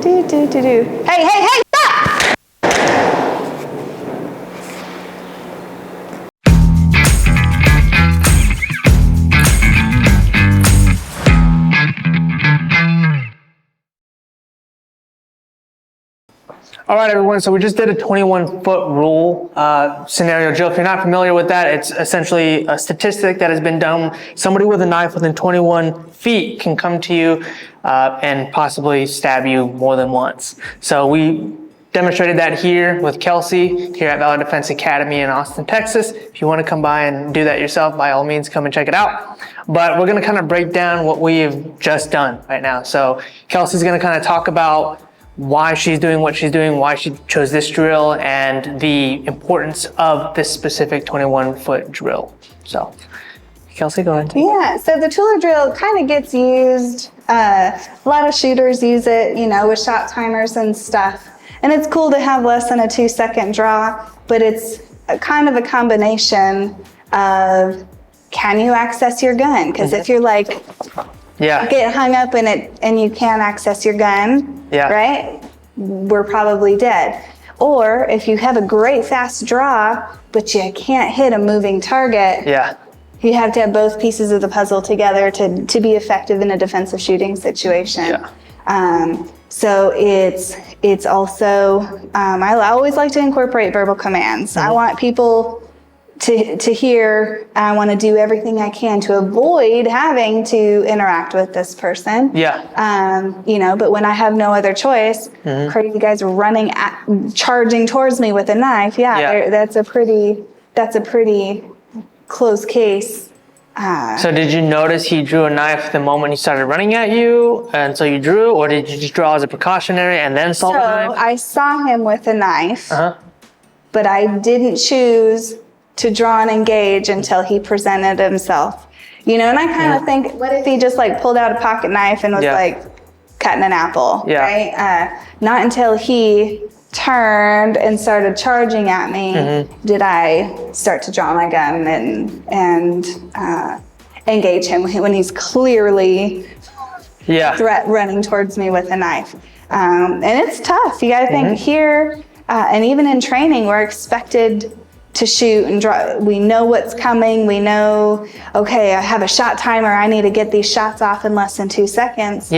Hey, stop! All right, everyone, so we just did a 21-foot rule scenario drill. If you're not familiar with that, it's essentially a statistic that has been done. Somebody with a knife within 21 feet can come to you and possibly stab you more than once. So we demonstrated that here with Kelsey here at Valor Defense Academy in Austin, Texas. If you want to come by and do that yourself, by all means, come and check it out. But we're going to kind of break down what we've just done right now. So Kelsey's going to kind of talk about why she's doing what she's doing, why she chose this drill, and the importance of this specific 21-foot drill. So, Kelsey, go ahead. Yeah, so the Tooler drill kind of gets used. A lot of shooters use it, you know, with shot timers and stuff. And it's cool to have less than a 2-second draw, but it's kind of a combination of, can you access your gun? Because if you're like, get hung up in it and you can't access your gun, right? We're probably dead. Or if you have a great fast draw, but you can't hit a moving target, you have to have both pieces of the puzzle together to be effective in a defensive shooting situation. So it's also, I always like to incorporate verbal commands. I want people to hear, I want to do everything I can to avoid having to interact with this person. You know, but when I have no other choice, crazy guys running charging towards me with a knife. That's a pretty close case. So did you notice he drew a knife the moment he started running at you, and so you drew, or did you just draw as a precautionary and then saw the knife? So I saw him with a knife, but I didn't choose to draw and engage until he presented himself. You know, and I kind of think, what if he just like pulled out a pocket knife and was like cutting an apple, right? Not until he turned and started charging at me did I start to draw my gun and engage him when he's clearly running towards me with a knife. And it's tough. You gotta think here, and even in training, we're expected to shoot and draw. We know what's coming. We know, okay, I have a shot timer. I need to get these shots off in less than 2 seconds.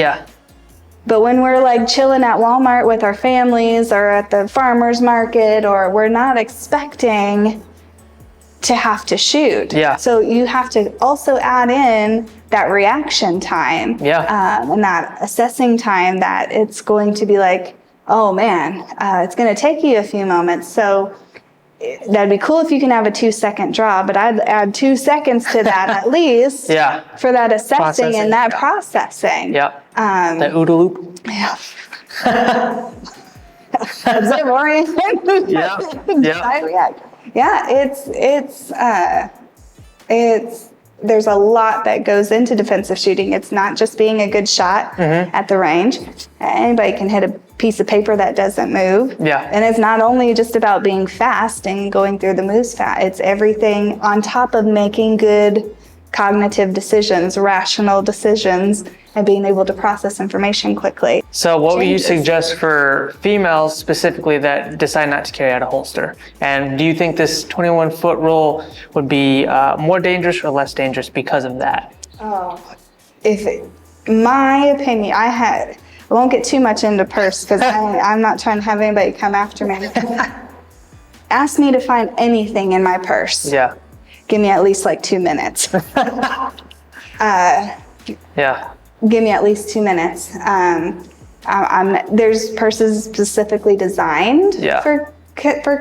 But when we're like chilling at Walmart with our families or at the farmer's market, or we're not expecting to have to shoot. So you have to also add in that reaction time and that assessing time, that it's going to be like, oh man, it's going to take you a few moments. So that'd be cool if you can have a 2-second draw, but I'd add 2 seconds to that at least for that assessing and that processing. The OODA loop. Zamora. There's a lot that goes into defensive shooting. It's not just being a good shot at the range. Anybody can hit a piece of paper that doesn't move. And it's not only just about being fast and going through the moves fast. It's everything on top of making good cognitive decisions, rational decisions, and being able to process information quickly. So what would you suggest for females specifically that decide not to carry out a holster? And do you think this 21-foot rule would be more dangerous or less dangerous because of that? My opinion, I won't get too much into purse because I'm not trying to have anybody come after me. Ask me to find anything in my purse. Give me at least like 2 minutes. Give me at least 2 minutes. There's purses specifically designed for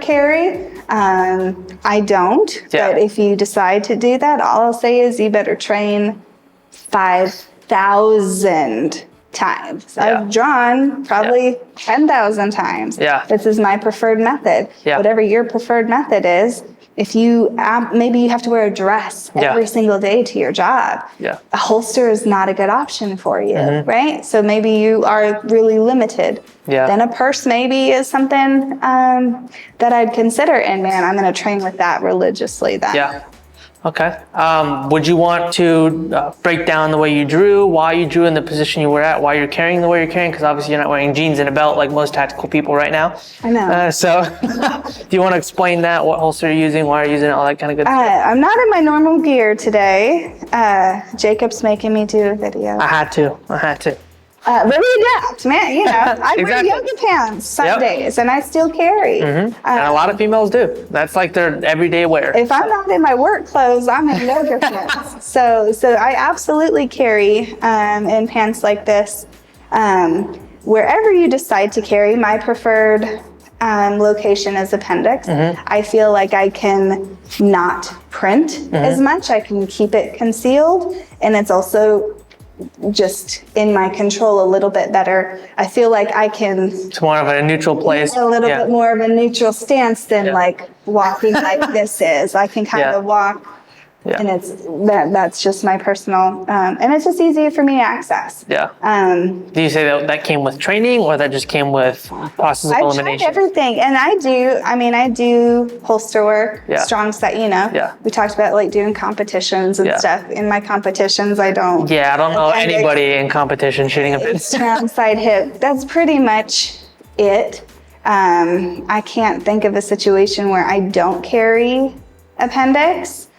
carry. I don't, but if you decide to do that, all I'll say is you better train 5,000 times. I've drawn probably 10,000 times. This is my preferred method. Whatever your preferred method is, if you, maybe you have to wear a dress every single day to your job. A holster is not a good option for you, right? So maybe you are really limited. Then a purse maybe is something that I'd consider, and man, I'm gonna train with that religiously then. Okay. Would you want to break down the way you drew, why you drew in the position you were at, why you're carrying the way you're carrying? Because obviously you're not wearing jeans and a belt like most tactical people right now. I know. So do you want to explain that, what holster you're using, why you're using it, all that kind of good stuff? I'm not in my normal gear today. Jacob's making me do a video. I had to. But we adapt, man. You know, I wear Exactly. yoga pants some days, and I still carry. And a lot of females do. That's like their everyday wear. If I'm not in my work clothes, I'm in yoga pants. So I absolutely carry in pants like this. Wherever you decide to carry, my preferred location is appendix. I feel like I can not print as much. I can keep it concealed, and it's also just in my control a little bit better. I feel like I can It's more of a neutral place. a little bit more of a neutral stance than like walking like this is. I can kind of walk, and it's that's just my personal, and it's just easier for me to access. Do you say that came with training, or that just came with process of elimination? I've tried everything, and I do holster work, strong set, you know. We talked about like doing competitions and stuff. In my competitions, I don't. I don't know anybody in competition shooting a bit. Strong side hip. That's pretty much it. I can't think of a situation where I don't carry appendix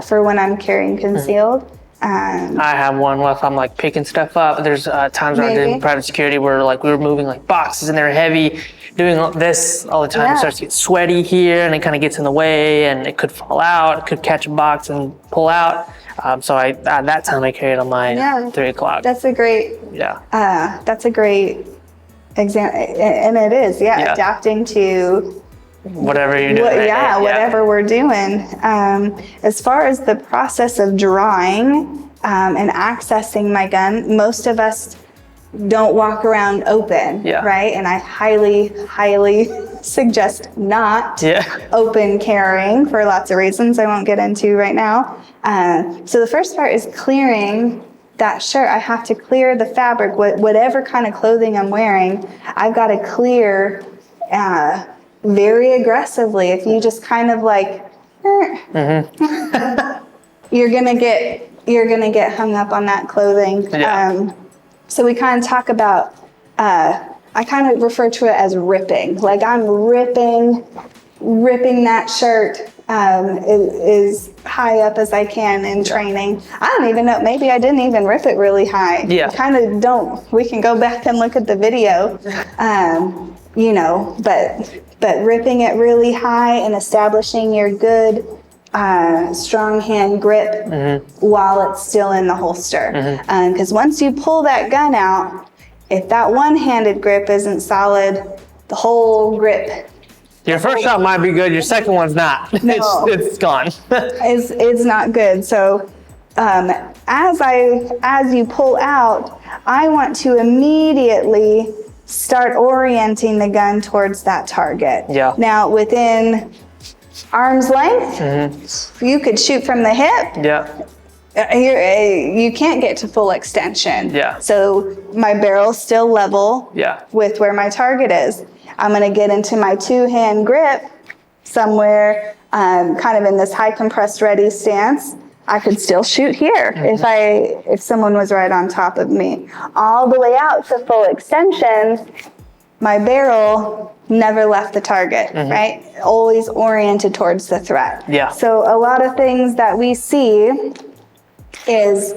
for when I'm carrying concealed. I have one where if I'm like picking stuff up. There's times where I did in private security where like we were moving like boxes and they're heavy, doing this all the time. It starts to get sweaty here and it kind of gets in the way and it could fall out. It could catch a box and pull out. So that time I carried on my 3 o'clock. That's a great. That's a great example, and it is adapting to whatever you're doing. Whatever we're doing. As far as the process of drawing and accessing my gun, most of us don't walk around open, right? And I highly, highly suggest not open carrying for lots of reasons I won't get into right now. So the first part is clearing that shirt. I have to clear the fabric, whatever kind of clothing I'm wearing, I've got to clear very aggressively. If you just kind of like, you're gonna get hung up on that clothing. So we kind of talk about, I kind of refer to it as ripping. Like I'm ripping that shirt as high up as I can in training. I don't even know, maybe I didn't even rip it really high. Kind of don't, we can go back and look at the video, you know, but ripping it really high and establishing your good strong hand grip while it's still in the holster. Because once you pull that gun out, if that one-handed grip isn't solid, the whole grip. Your first shot might be good, your second one's not. No. It's gone. It's not good. So as you pull out, I want to immediately start orienting the gun towards that target. Now within arm's length, you could shoot from the hip. You can't get to full extension. So my barrel's still level with where my target is. I'm gonna get into my two-hand grip somewhere, kind of in this high compressed ready stance. I could still shoot here if someone was right on top of me. All the way out to full extension, my barrel never left the target, right? Always oriented towards the threat. So a lot of things that we see is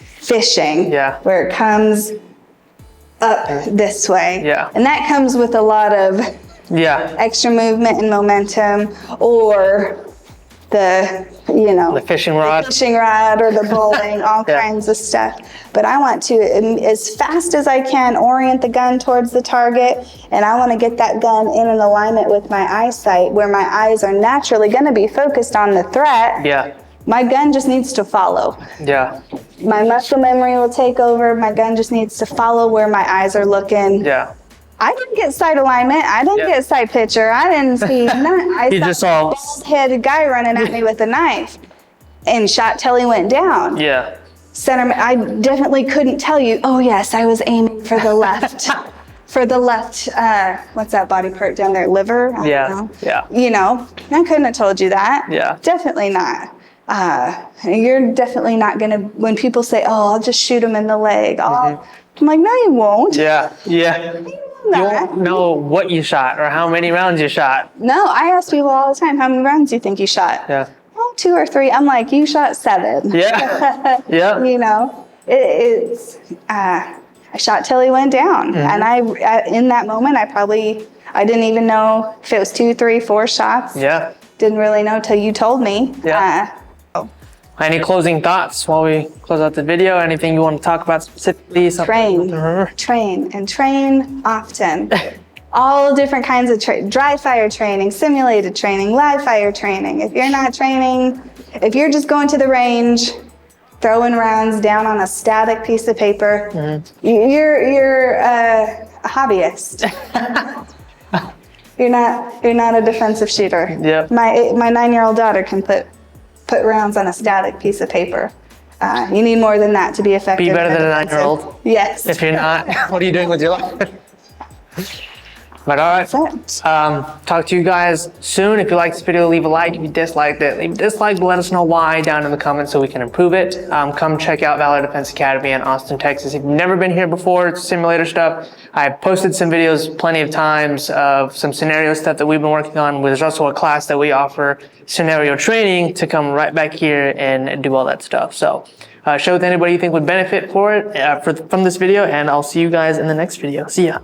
fishing, where it comes up this way. And that comes with a lot of extra movement and momentum, or the fishing rod or the bowling, all kinds of stuff. But I want to, as fast as I can, orient the gun towards the target, and I want to get that gun in an alignment with my eyesight, where my eyes are naturally going to be focused on the threat. My gun just needs to follow. My muscle memory will take over. My gun just needs to follow where my eyes are looking. I didn't get sight alignment. I didn't get sight picture. I didn't see none. I saw a bald-headed guy running at me with a knife and shot till he went down. Center, I definitely couldn't tell you, oh yes, I was aiming for the left. For the left, what's that body part down there? Liver? I don't know. You know, I couldn't have told you that. Definitely not. You're definitely not gonna, when people say, oh, I'll just shoot him in the leg. I'm like, no, you won't. Yeah. You won't know what you shot or how many rounds you shot. No, I ask people all the time, how many rounds do you think you shot? Yeah. Oh, 2 or 3. I'm like, you shot 7. Yeah. Yeah. You know, I shot till he went down. And in that moment, I didn't even know if it was 2, 3, 4 shots. Yeah. Didn't really know till you told me. Yeah. Any closing thoughts while we close out the video? Anything you want to talk about specifically? Train often. All different kinds of dry fire training, simulated training, live fire training. If you're not training, if you're just going to the range, throwing rounds down on a static piece of paper, you're a hobbyist. You're not a defensive shooter. Yep. My 9-year-old daughter can put rounds on a static piece of paper. You need more than that to be effective. Be better than a 9-year-old. Yes. If you're not, what are you doing with your life? But all right, talk to you guys soon. If you liked this video, leave a like. If you disliked it, leave a dislike, but let us know why down in the comments so we can improve it. Come check out Valor Defense Academy in Austin, Texas. If you've never been here before, it's simulator stuff. I've posted some videos plenty of times of some scenario stuff that we've been working on. There's also a class that we offer scenario training to come right back here and do all that stuff. So share with anybody you think would benefit from this video, and I'll see you guys in the next video. See ya.